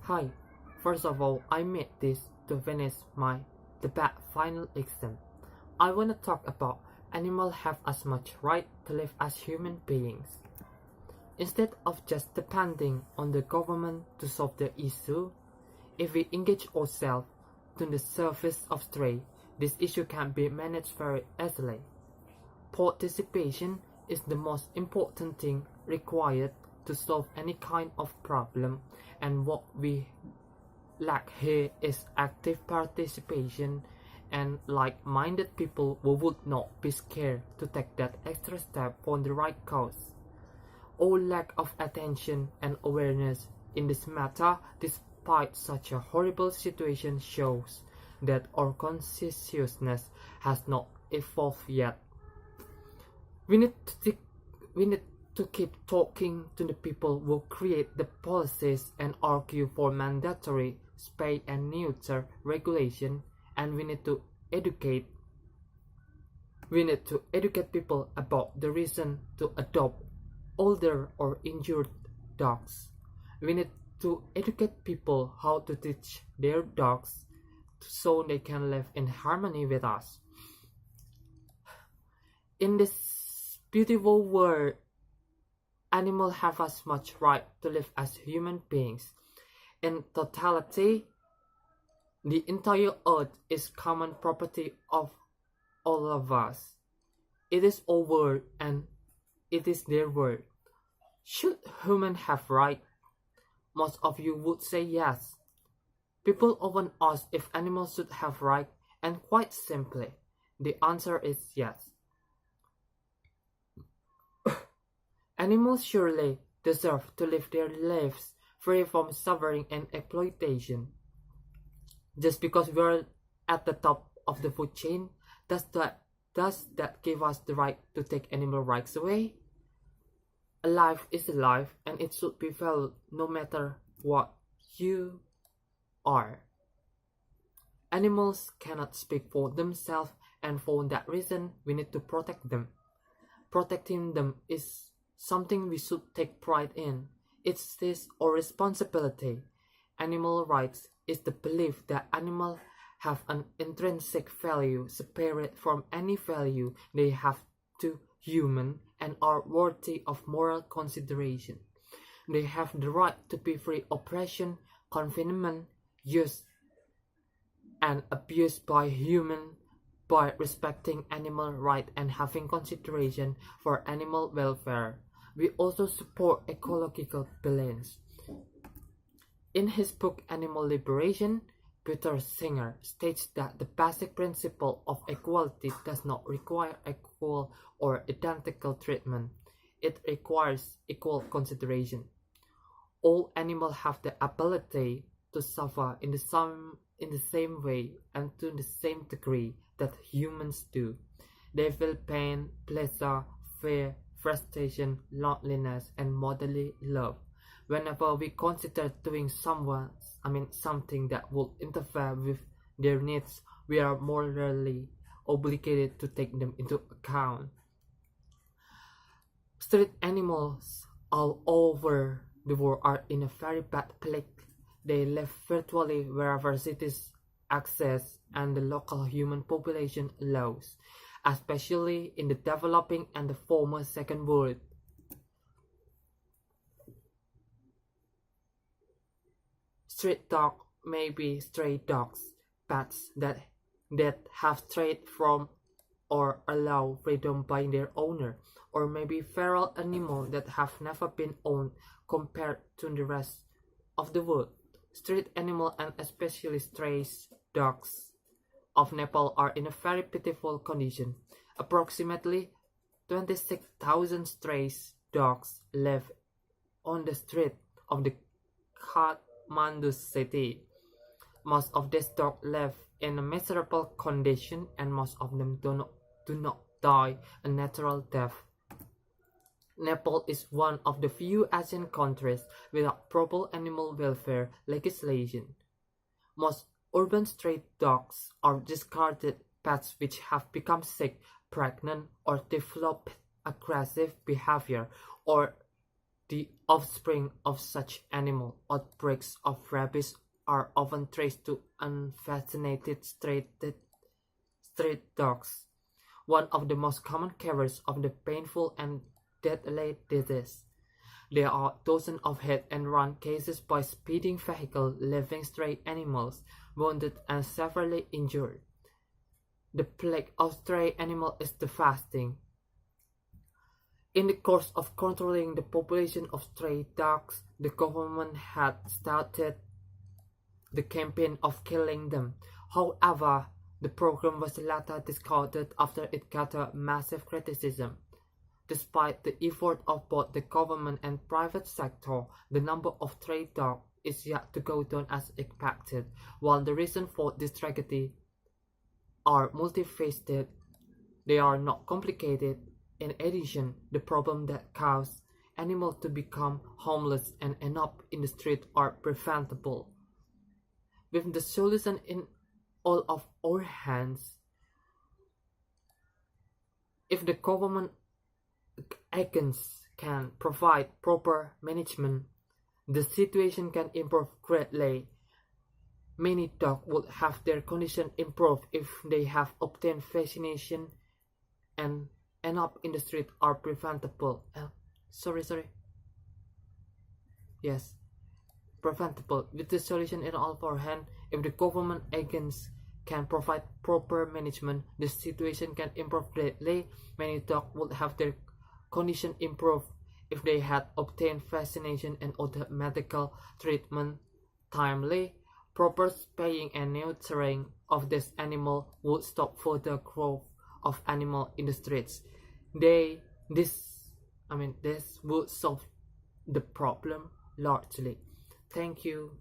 Hi, first of all, I made this to finish my debate final exam. I want to talk about animals have as much right to live as human beings. Instead of just depending on the government to solve the issue, if we engage ourselves to the surface of trade, this issue can be managed very easily. Participation is the most important thing required to solve any kind of problem, and what we lack here is active participation and like-minded people who would not be scared to take that extra step for the right cause. All lack of attention and awareness in this matter despite such a horrible situation shows that our consciousness has not evolved yet. We need to keep talking to the people who create the policies and argue for mandatory spay and neuter regulation, and we need to educate people about the reason to adopt older or injured dogs. We need to educate people how to teach their dogs so they can live in harmony with us. In this beautiful world, animals have as much right to live as human beings. In totality, the entire earth is common property of all of us. It is our world and it is their world. Should humans have right? Most of you would say yes. People often ask if animals should have right, and quite simply, the answer is yes. Animals surely deserve to live their lives free from suffering and exploitation. Just because we're at the top of the food chain, does that give us the right to take animal rights away? A life is a life, and it should be valued no matter what you are. Animals cannot speak for themselves, and for that reason, we need to protect them. Protecting them is something we should take pride in. It's our responsibility. Animal rights is the belief that animals have an intrinsic value separate from any value they have to human and are worthy of moral consideration. They have the right to be free oppression, confinement, use, and abuse by human by respecting animal rights and having consideration for animal welfare. We also support ecological balance. In his book Animal Liberation, Peter Singer states that the basic principle of equality does not require equal or identical treatment. It requires equal consideration. All animals have the ability to suffer in the same way and to the same degree that humans do. They feel pain, pleasure, fear, frustration, loneliness, and motherly love. Whenever we consider doing something that would interfere with their needs, we are morally obligated to take them into account. Street animals all over the world are in a very bad plight. They live virtually wherever cities access and the local human population allows, especially in the developing and the former second world. Street dogs may be stray dogs, pets that have strayed from or allowed freedom by their owner, or maybe feral animals that have never been owned compared to the rest of the world. Street animals and especially stray dogs of Nepal are in a very pitiful condition. Approximately 26,000 stray dogs live on the street of the Kathmandu city. Most of these dogs live in a miserable condition, and most of them do not die a natural death. Nepal is one of the few Asian countries without proper animal welfare legislation. Most urban stray dogs are discarded pets which have become sick, pregnant, or developed aggressive behavior, or The offspring of such animal outbreaks of rabies are often traced to unvaccinated street dogs, one of the most common carriers of the painful and deadly disease. There are dozens of hit-and-run cases by speeding vehicles leaving stray animals wounded and severely injured. The plague of stray animals is devastating. In the course of controlling the population of stray dogs, the government had started the campaign of killing them. However, the program was later discarded after it gathered massive criticism. Despite the effort of both the government and private sector, the number of stray dogs is yet to go down as expected. While the reasons for this tragedy are multifaceted, they are not complicated. In addition, the problems that cause animals to become homeless and end up in the street are preventable. With the solution in all of our hands, if the government agents can provide proper management, the situation can improve greatly. Many dogs would have their condition improved if they have obtained vaccination and end up in the street are preventable. Yes, preventable. With the solution in all of our hand, if the government agents can provide proper management, the situation can improve greatly. Many dogs would have their condition improved if they had obtained vaccination and other medical treatment timely. Proper spaying and neutering of this animal would stop further growth of animal in the streets. This would solve the problem largely. Thank you.